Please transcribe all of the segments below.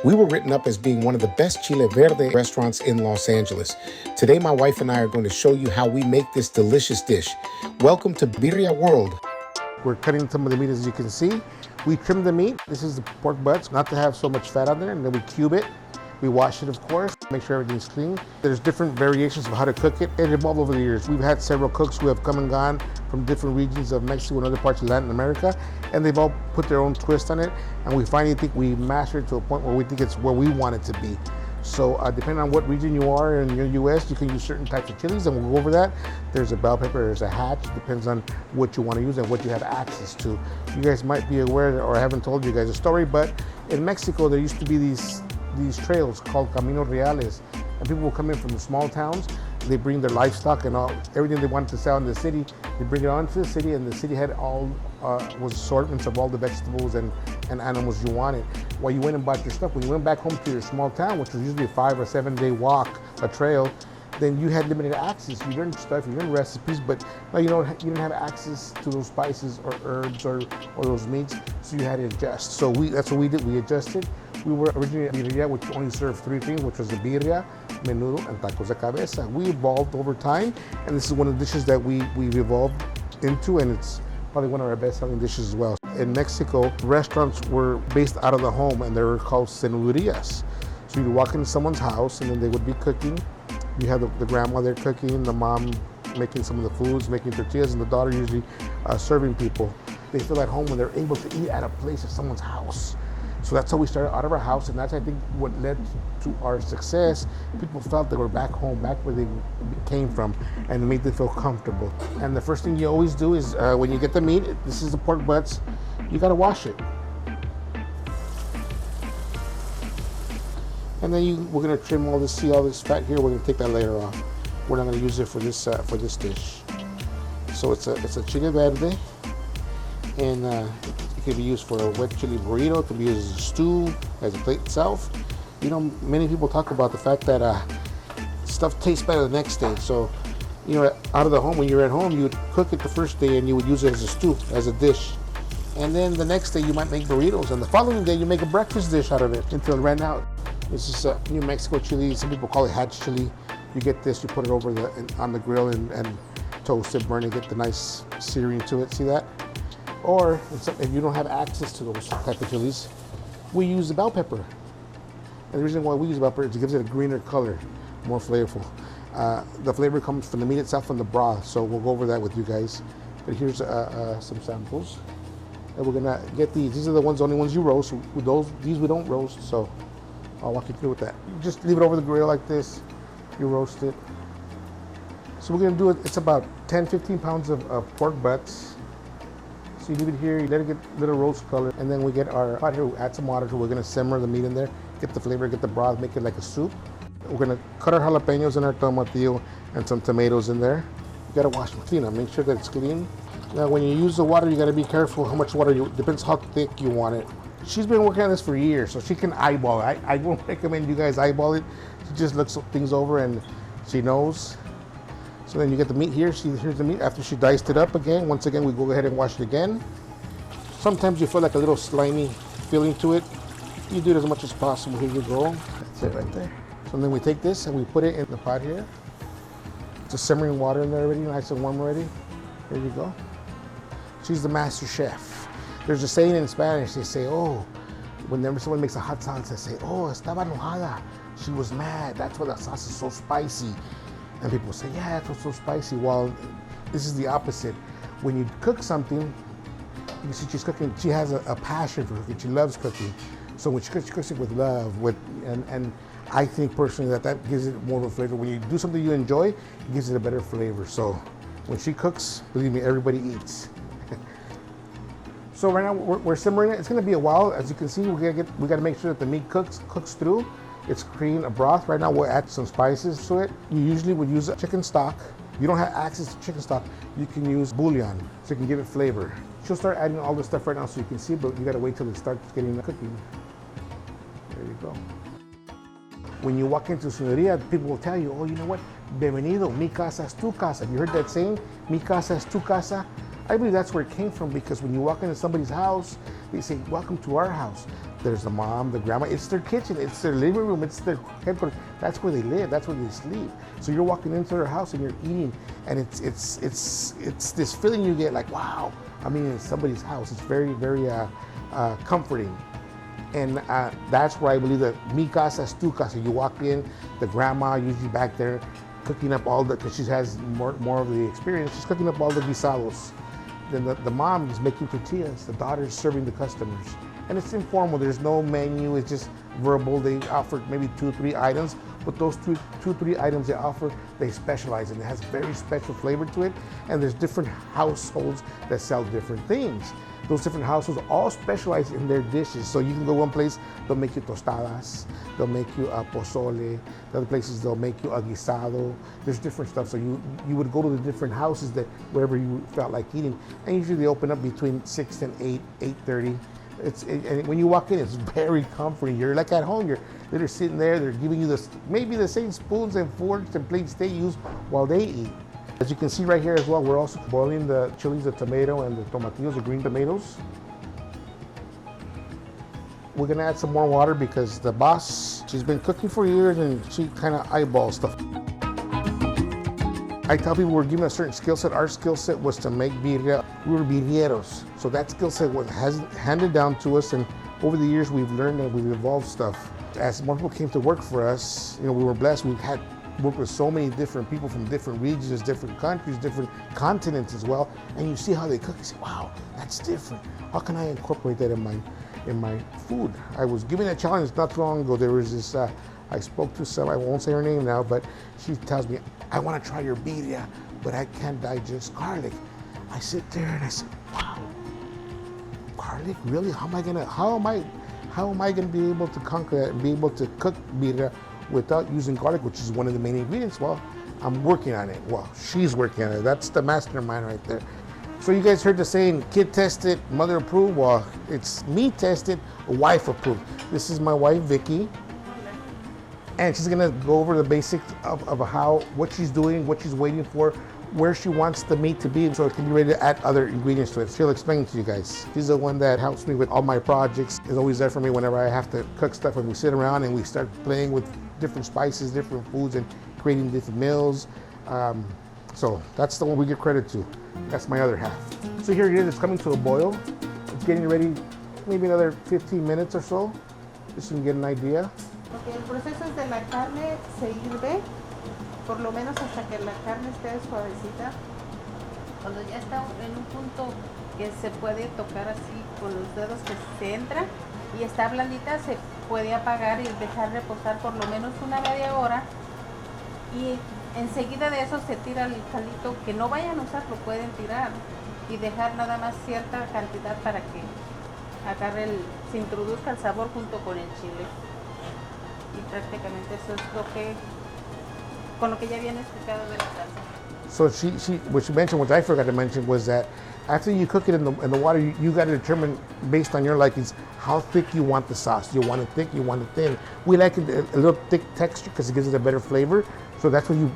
We were written up as being one of the best Chile Verde restaurants in Los Angeles. Today, my wife and I are going to show you how we make this delicious dish. Welcome to Birria World. We're cutting some of the meat, as you can see. We trim the meat. This is the pork butts, not to have so much fat on there, and then we cube it. We wash it, of course, make sure everything's clean. There's different variations of how to cook it. It evolved over the years. We've had several cooks who have come and gone from different regions of Mexico and other parts of Latin America, and they've all put their own twist on it, and we finally think we mastered it to a point where we think it's where we want it to be. So depending on what region you are in your U.S., you can use certain types of chilies, and we'll go over that. There's a bell pepper, there's a hatch, depends on what you want to use and what you have access to. You guys might be aware, or I haven't told you guys a story, but in Mexico, there used to be these trails called Caminos Reales, and people will come in from the small towns. They bring their livestock and everything they wanted to sell in the city. They bring it onto the city, and the city had was assortments of all the vegetables and animals you wanted. While you went and bought this stuff, when you went back home to your small town, which was usually a 5 or 7 day walk, a trail, then you had limited access. You learned stuff, you learned recipes, but no, you didn't have access to those spices or herbs or those meats, so you had to adjust. So that's what we did. We adjusted. We were originally a birria, which only served 3 things, which was the birria, menudo, and tacos de cabeza. We evolved over time, and this is one of the dishes that we've evolved into, and it's probably one of our best-selling dishes as well. In Mexico, restaurants were based out of the home, and they were called cenurias. So you'd walk into someone's house, and then they would be cooking. You have the grandma there cooking, the mom making some of the foods, making tortillas, and the daughter usually serving people. They feel at home when they're able to eat at a place at someone's house. So that's how we started out of our house, and that's, I think, what led to our success. People felt they were back home, back where they came from, and it made them feel comfortable. And the first thing you always do is, when you get the meat, this is the pork butts, you gotta wash it. And then we're gonna trim all this fat here. We're gonna take that layer off. We're not gonna use it for this dish. So it's a Chile Verde, and it can be used for a wet chili burrito. It can be used as a stew, as a plate itself. You know, many people talk about the fact that stuff tastes better the next day. So, you know, out of the home, when you're at home, you would cook it the first day and you would use it as a stew, as a dish. And then the next day you might make burritos, and the following day you make a breakfast dish out of it until it ran out. This is a New Mexico chili. Some people call it hatch chili. You get this, you put it over on the grill and toast it, burn it, get the nice searing to it. See that? Or if you don't have access to those type of chilies, we use the bell pepper. And the reason why we use bell pepper is it gives it a greener color, more flavorful. The flavor comes from the meat itself, from the broth. So we'll go over that with you guys. But here's some samples. And we're gonna get these. These are the only ones you roast. These we don't roast, so I'll walk you through with that. You just leave it over the grill like this. You roast it. So we're gonna do it. It's about 10-15 pounds of pork butts. So you leave it here, you let it get a little rose color, and then we get our pot here, we add some water, so we're gonna simmer the meat in there, get the flavor, get the broth, make it like a soup. We're gonna cut our jalapenos and our tomatillo and some tomatoes in there. You gotta wash them clean, make sure that it's clean. Now when you use the water, you gotta be careful how much water depends how thick you want it. She's been working on this for years, so she can eyeball it. I won't recommend you guys eyeball it. She just looks things over and she knows. So then you get the meat here. Here's the meat after she diced it up again. Once again, we go ahead and wash it again. Sometimes you feel like a little slimy feeling to it. You do it as much as possible. Here you go. That's it right there. So then we take this and we put it in the pot here. It's a simmering water in there already, nice and warm already. There you go. She's the master chef. There's a saying in Spanish, they say, oh, whenever someone makes a hot sauce, they say, oh, estaba enojada. She was mad. That's why the sauce is so spicy. And people say, yeah, that's what's so spicy. Well, this is the opposite. When you cook something, you see she's cooking, she has a passion for cooking. She loves cooking. So when she cooks it with love, and I think personally that gives it more of a flavor. When you do something you enjoy, it gives it a better flavor. So when she cooks, believe me, everybody eats. So right now we're simmering it. It's gonna be a while. As you can see, we gotta make sure that the meat cooks through. It's creating a broth. Right now we'll add some spices to it. You usually would use chicken stock. If you don't have access to chicken stock, you can use bouillon, so you can give it flavor. She'll start adding all this stuff right now so you can see, but you gotta wait till it starts getting cooking. There you go. When you walk into Señoría, people will tell you, oh, you know what? Bienvenido, mi casa es tu casa. Have you heard that saying? Mi casa es tu casa. I believe that's where it came from, because when you walk into somebody's house, They say, welcome to our house. There's the mom, the grandma. It's their kitchen. It's their living room. It's their headquarters. That's where they live. That's where they sleep. So you're walking into their house and you're eating, and it's this feeling you get like, wow. I mean, it's somebody's house. It's very, very comforting. And that's where I believe that mi casa es tu casa. You walk in, the grandma usually back there cooking up all the, because she has more of the experience, she's cooking up all the guisados. Then the mom is making tortillas, the daughter is serving the customers. And it's informal, there's no menu, it's just verbal. They offer maybe 2-3 items, but those 2-3 items they offer, they specialize in. It has very special flavor to it, and there's different households that sell different things. Those different households all specialize in their dishes. So you can go one place, they'll make you tostadas, they'll make you a pozole, the other places they'll make you a guisado. There's different stuff. So you would go to the different houses that wherever you felt like eating. And usually they open up between 6 and 8:30. And when you walk in, it's very comforting. You're like at home. They're sitting there. They're giving you maybe the same spoons and forks and plates they use while they eat. As you can see right here as well, we're also boiling the chilies, the tomato, and the tomatillos, the green tomatoes. We're gonna add some more water because the boss, she's been cooking for years and she kind of eyeballs stuff. I tell people we're given a certain skill set. Our skill set was to make birria. We were birrieros. So that skill set was handed down to us, and over the years we've learned and we've evolved stuff. As more people came to work for us, we were blessed. We had worked with so many different people from different regions, different countries, different continents as well. And you see how they cook, you say, wow, that's different. How can I incorporate that in my food? I was given a challenge not too long ago. There was this, I spoke to some, I won't say her name now, but she tells me, I want to try your birria, but I can't digest garlic. I sit there and I say, wow, garlic, really? How am I gonna be able to conquer that and be able to cook birria without using garlic, which is one of the main ingredients? Well, I'm working on it. Well, she's working on it. That's the mastermind right there. So you guys heard the saying, kid tested, mother approved. Well, it's me tested, wife approved. This is my wife, Vicky. And she's gonna go over the basics of what she's doing, what she's waiting for, where she wants the meat to be so it can be ready to add other ingredients to it. She'll explain it to you guys. She's the one that helps me with all my projects, is always there for me whenever I have to cook stuff, and we sit around and we start playing with different spices, different foods, and creating different meals. So that's the one we give credit to. That's my other half. So here it is, it's coming to a boil. It's getting ready, maybe another 15 minutes or so, just so you can get an idea. Okay, el proceso es de la carne se hirve, por lo menos hasta que la carne esté suavecita. Cuando ya está en un punto que se puede tocar así con los dedos, que se entra y está blandita, se puede apagar y dejar reposar por lo menos una media hora. Y enseguida de eso se tira el caldito, que no vayan a usar, lo pueden tirar y dejar nada más cierta cantidad para que se introduzca el sabor junto con el chile. Y prácticamente eso es con lo que ya viene explicado de la salsa. So what she mentioned, which I forgot to mention, was that after you cook it in the water, you got to determine based on your likings how thick you want the sauce. You want it thick, you want it thin. We like it a little thick texture because it gives it a better flavor. So that's when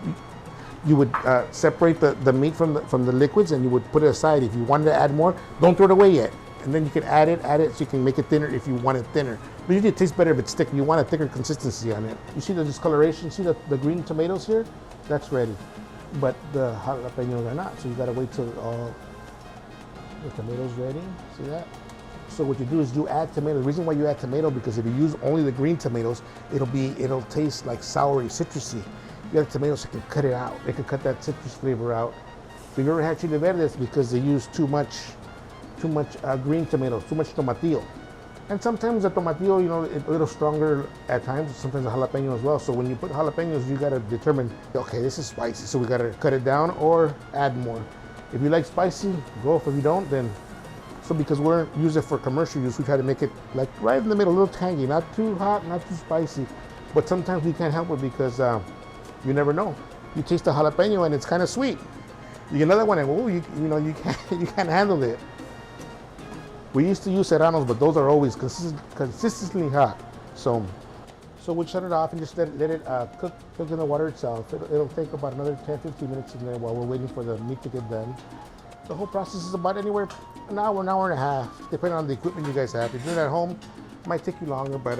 you would separate the meat from the liquids, and you would put it aside. If you wanted to add more, don't throw it away yet. And then you can add it so you can make it thinner if you want it thinner. But usually it tastes better if it's thick. You want a thicker consistency on it. You see the discoloration? See the green tomatoes here? That's ready. But the jalapenos are not. So you gotta wait till all the tomatoes ready. See that? So what you do is you add tomato. The reason why you add tomato, because if you use only the green tomatoes, it'll taste like soury, citrusy. You add tomatoes, it can cut it out. It can cut that citrus flavor out. If you've ever had Chile Verde, it's because they use too much green tomatoes, too much tomatillo. And sometimes the tomatillo, a little stronger at times, sometimes the jalapeno as well. So when you put jalapenos, you gotta determine, okay, this is spicy, so we gotta cut it down or add more. If you like spicy, go. If you don't, then, so because we're using it for commercial use, we try to make it like right in the middle, a little tangy, not too hot, not too spicy. But sometimes we can't help it because you never know. You taste the jalapeno and it's kind of sweet. You get another one and you can't handle it. We used to use serranos, but those are always consistently hot. So we'll shut it off and just let it cook in the water itself. It'll take about another 10-15 minutes in there while we're waiting for the meat to get done. The whole process is about anywhere an hour and a half, depending on the equipment you guys have. If you're doing it at home, it might take you longer, but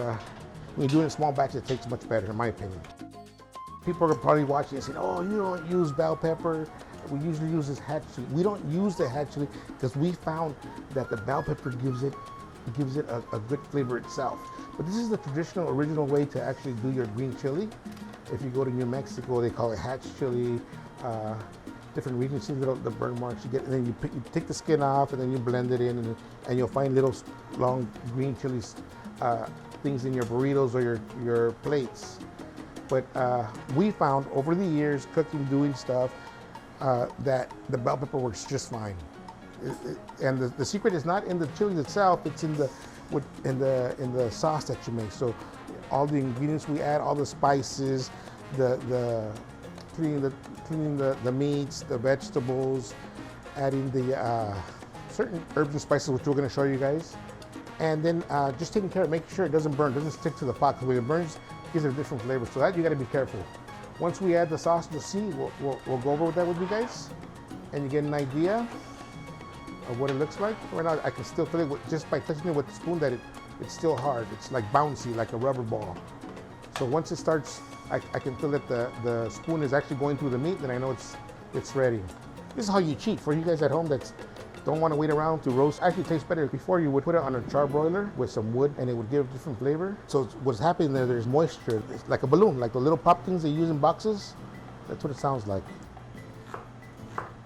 when you do it in small batches, it takes much better, in my opinion. People are probably watching and saying, oh, you don't use bell pepper. We usually use this hatch chili. We don't use the hatch chili because we found that the bell pepper gives it a good flavor itself. But this is the traditional, original way to actually do your green chili. If you go to New Mexico, they call it hatch chili. Different regions, see the burn marks you get, and then you take the skin off, and then you blend it in, and you'll find little long green chilies things in your burritos or your plates. But we found over the years, cooking, doing stuff, that the bell pepper works just fine. And the secret is not in the chili itself; it's in the sauce that you make. So all the ingredients we add, all the spices, cleaning the meats, the vegetables, adding the certain herbs and spices, which we're going to show you guys, and then just taking care of making sure it doesn't burn, doesn't stick to the pot, because when it burns, it gives it a different flavor. So that you got to be careful. Once we add the sauce, you'll see, we'll go over with that with you guys, and you get an idea of what it looks like. Right now, I can still feel it just by touching it with the spoon that it's still hard. It's like bouncy, like a rubber ball. So once it starts, I can feel that the spoon is actually going through the meat, then I know it's ready. This is how you cheat. For you guys at home that don't want to wait around to roast, actually tastes better. Before, you would put it on a charbroiler with some wood, and it would give a different flavor. So what's happening there's moisture. It's like a balloon, like the little pop things they use in boxes. That's what it sounds like.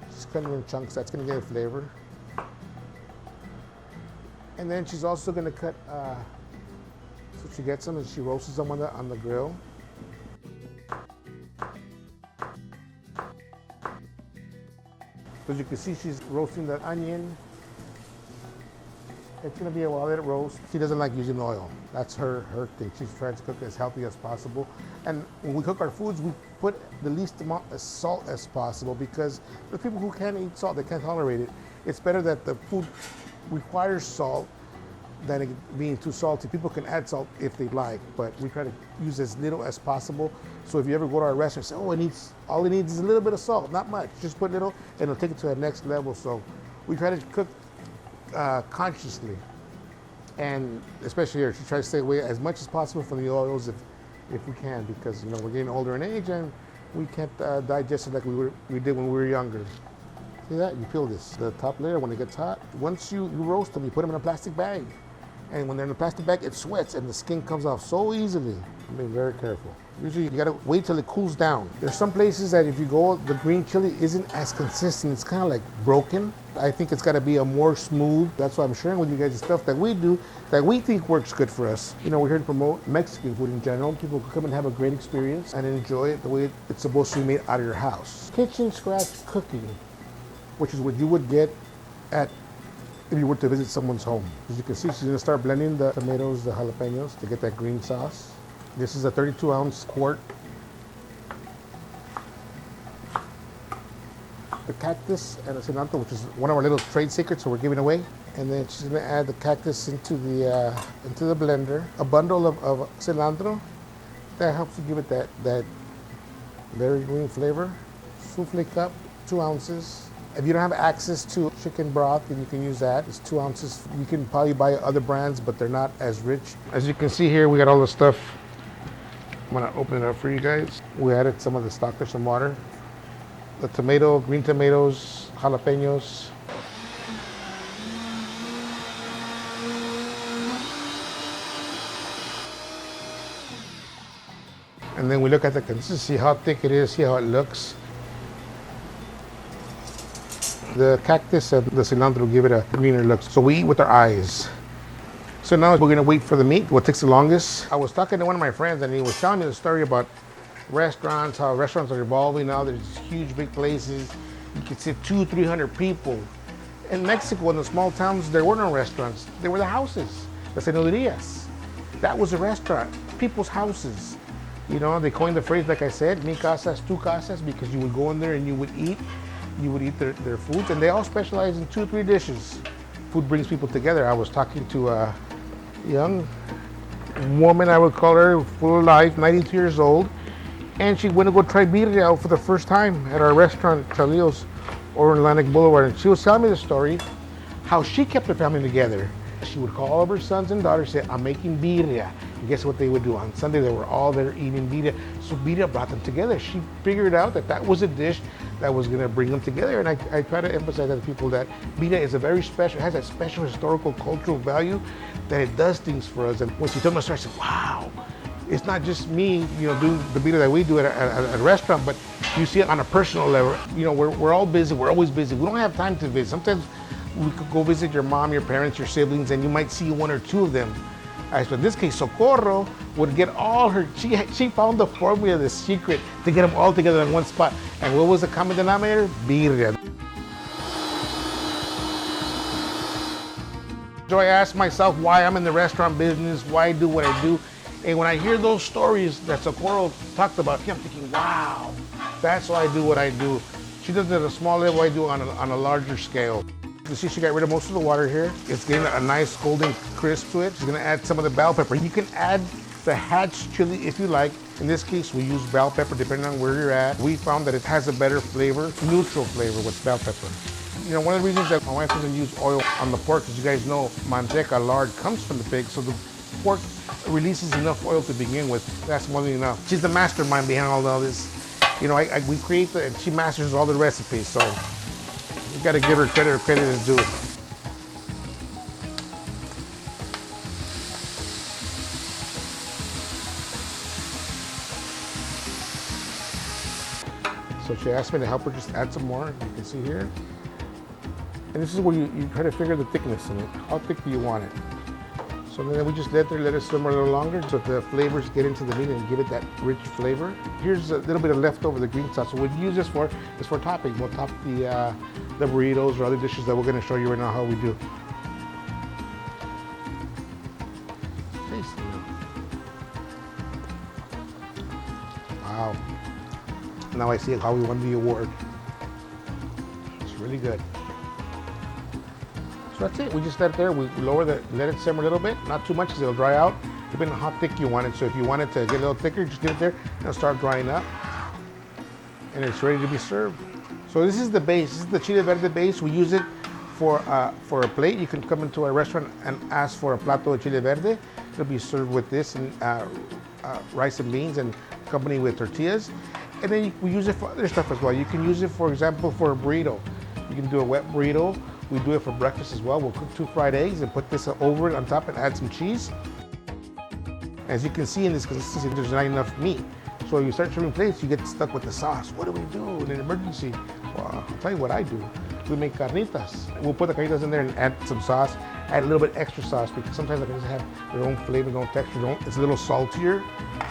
Just cutting in chunks, that's gonna get a flavor. And then she's also gonna cut, so she gets them and she roasts them on the grill. As you can see, she's roasting the onion. It's gonna be a while that it roasts. She doesn't like using oil. That's her thing. She's trying to cook as healthy as possible. And when we cook our foods, we put the least amount of salt as possible, because there's people who can't eat salt, they can't tolerate it. It's better that the food requires salt than it being too salty. People can add salt if they like, but we try to use as little as possible. So if you ever go to our restaurant and say, oh, all it needs is a little bit of salt, not much, just put little, and it'll take it to the next level. So we try to cook consciously, and especially here, she tries to stay away as much as possible from the oils if we can, because we're getting older in age and we can't digest it like we did when we were younger. See that? You peel this, the top layer, when it gets hot. Once you roast them, you put them in a plastic bag. And when they're in a plastic bag, it sweats and the skin comes off so easily. Be very careful. Usually you gotta wait till it cools down. There's some places that if you go, the green chili isn't as consistent. It's kind of like broken. I think it's gotta be a more smooth. That's why I'm sharing with you guys the stuff that we do, that we think works good for us. We're here to promote Mexican food in general. People can come and have a great experience and enjoy it the way it's supposed to be made out of your house. Kitchen scratch cooking, which is what you would get if you were to visit someone's home. As you can see, she's gonna start blending the tomatoes, the jalapenos, to get that green sauce. This is a 32-ounce quart. The cactus and the cilantro, which is one of our little trade secrets, so we're giving away. And then she's gonna add the cactus into the blender. A bundle of cilantro that helps to give it that very green flavor. Souffle cup, 2 ounces. If you don't have access to chicken broth, then you can use that. It's 2 ounces. You can probably buy other brands, but they're not as rich. As you can see here, we got all the stuff. I'm gonna open it up for you guys. We added some of the stock, there's some water. The tomato, green tomatoes, jalapenos. And then we look at the consistency, how thick it is, see how it looks. The cactus and the cilantro give it a greener look. So we eat with our eyes. So now we're gonna wait for the meat, what takes the longest. I was talking to one of my friends and he was telling me the story about restaurants, how restaurants are evolving now. There's huge, big places. You can sit 200-300 people. In Mexico, in the small towns, there were no restaurants. There were the houses, las cenudillas. That was a restaurant, people's houses. They coined the phrase, like I said, mi casas, tu casas, because you would go in there and you would eat. You would eat their foods, and they all specialize in 2-3 dishes. Food brings people together. I was talking to a young woman, I would call her, full of life, 92 years old, and she went to go try birria for the first time at our restaurant, Chalios, over on Atlantic Boulevard. And she was telling me the story, how she kept her family together. She would call all of her sons and daughters, say, I'm making birria. And guess what they would do? On Sunday, they were all there eating birria. So birria brought them together. She figured out that that was a dish that was gonna bring them together. And I try to emphasize to people that birria is a very special, it has that special historical, cultural value that it does things for us. And when she told me the story, I said, wow, it's not just me, doing the birria that we do at a restaurant, but you see it on a personal level. We're all busy, we're always busy. We don't have time to visit. Sometimes we could go visit your mom, your parents, your siblings, and you might see one or two of them. So in this case, Socorro would get all her, she found the formula, the secret to get them all together in one spot. And what was the common denominator? Birria. So I asked myself why I'm in the restaurant business, why I do what I do. And when I hear those stories that Socorro talked about, I'm thinking, wow, that's why I do what I do. She does it at a small level, I do it on a larger scale. You see she got rid of most of the water here. It's getting a nice golden crisp to it. She's gonna add some of the bell pepper. You can add the hatch chili if you like. In this case, we use bell pepper depending on where you're at. We found that it has a better flavor, neutral flavor with bell pepper. One of the reasons that my wife doesn't use oil on the pork, as you guys know, manteca, lard, comes from the pig, so the pork releases enough oil to begin with. That's more than enough. She's the mastermind behind all this. We create and she masters all the recipes, so you gotta give her credit is due. So she asked me to help her just add some more, you can see here. And this is where you try to figure the thickness in it. How thick do you want it? So then we just let it simmer a little longer so the flavors get into the meat and give it that rich flavor. Here's a little bit of leftover the green sauce. So what we use this for is for topping. We'll top the burritos or other dishes that we're gonna show you right now how we do. Tasty. Wow. Now I see how we won the award. It's really good. So that's it. We just let it there. We let it simmer a little bit, not too much because it'll dry out, depending on how thick you want it. So if you want it to get a little thicker, just leave it there and it'll start drying up. And it's ready to be served. So this is the base. This is the Chile Verde base. We use it for a plate. You can come into a restaurant and ask for a plato de Chile Verde. It'll be served with this and rice and beans and accompanied with tortillas. And then we use it for other stuff as well. You can use it, for example, for a burrito. You can do a wet burrito. We do it for breakfast as well. We'll cook 2 fried eggs and put this over it on top and add some cheese. As you can see in this consistency, there's not enough meat. So when you start serving plates, you get stuck with the sauce. What do we do in an emergency? Well, I'll tell you what I do. We make carnitas. We'll put the carnitas in there and add some sauce, add a little bit extra sauce because sometimes the carnitas have their own flavor, their own texture. It's a little saltier.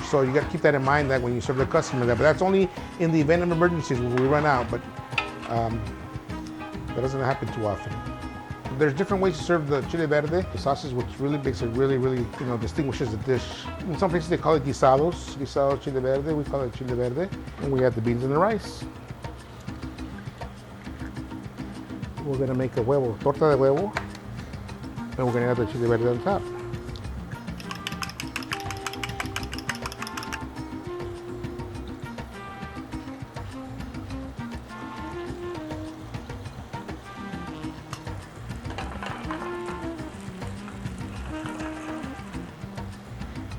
So you got to keep that in mind that when you serve the customer that. But that's only in the event of emergencies when we run out. But that doesn't happen too often. There's different ways to serve the Chile Verde. The sausage, which really makes it really distinguishes the dish. In some places they call it guisados, guisado Chile Verde. We call it Chile Verde. And we add the beans and the rice. We're gonna make a huevo, torta de huevo. And we're gonna add the Chile Verde on top.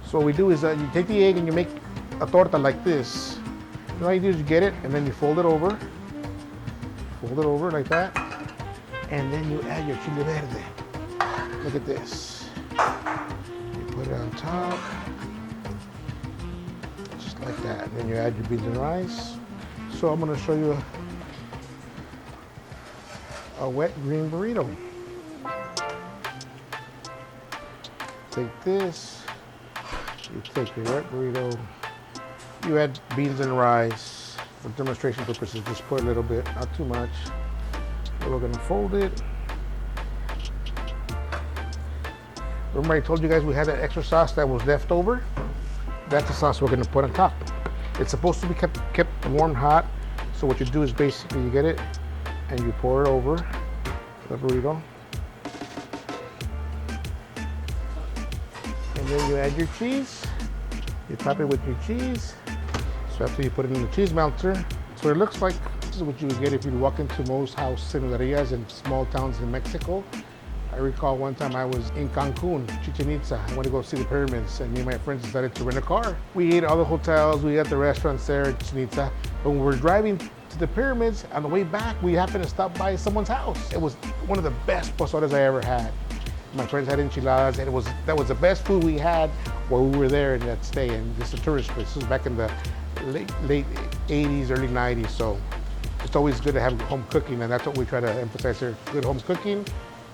So what we do is you take the egg and you make a torta like this. And all you do is you get it and then you fold it over like that, and then you add your Chile Verde. Look at this. You put it on top, just like that. And then you add your beans and rice. So I'm gonna show you a wet green burrito. Take this. You take your wet burrito, you add beans and rice. For demonstration purposes, just put a little bit, not too much. And we're gonna fold it. Remember I told you guys we had that extra sauce that was left over? That's the sauce we're gonna put on top. It's supposed to be kept warm hot. So what you do is basically you get it and you pour it over the burrito. And then you add your cheese. You top it with your cheese. So after you put it in the cheese melter, so it looks like this is what you would get if you walk into most house cinerarias in small towns in Mexico. I recall one time I was in Cancun, Chichen Itza. I wanted to go see the pyramids, and me and my friends decided to rent a car. We ate all the hotels, we ate the restaurants there at Chichen Itza. But when we were driving to the pyramids, on the way back, we happened to stop by someone's house. It was one of the best pozoles I ever had. My friends had enchiladas, and that was the best food we had while we were there in that stay. And this is a tourist place. This was back in the late 80s, early 90s. So it's always good to have home cooking, and that's what we try to emphasize here. Good home cooking.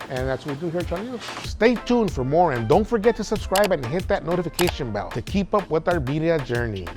And that's what we do here at Chalios. Stay tuned for more, and don't forget to subscribe and hit that notification bell to keep up with our birria journey.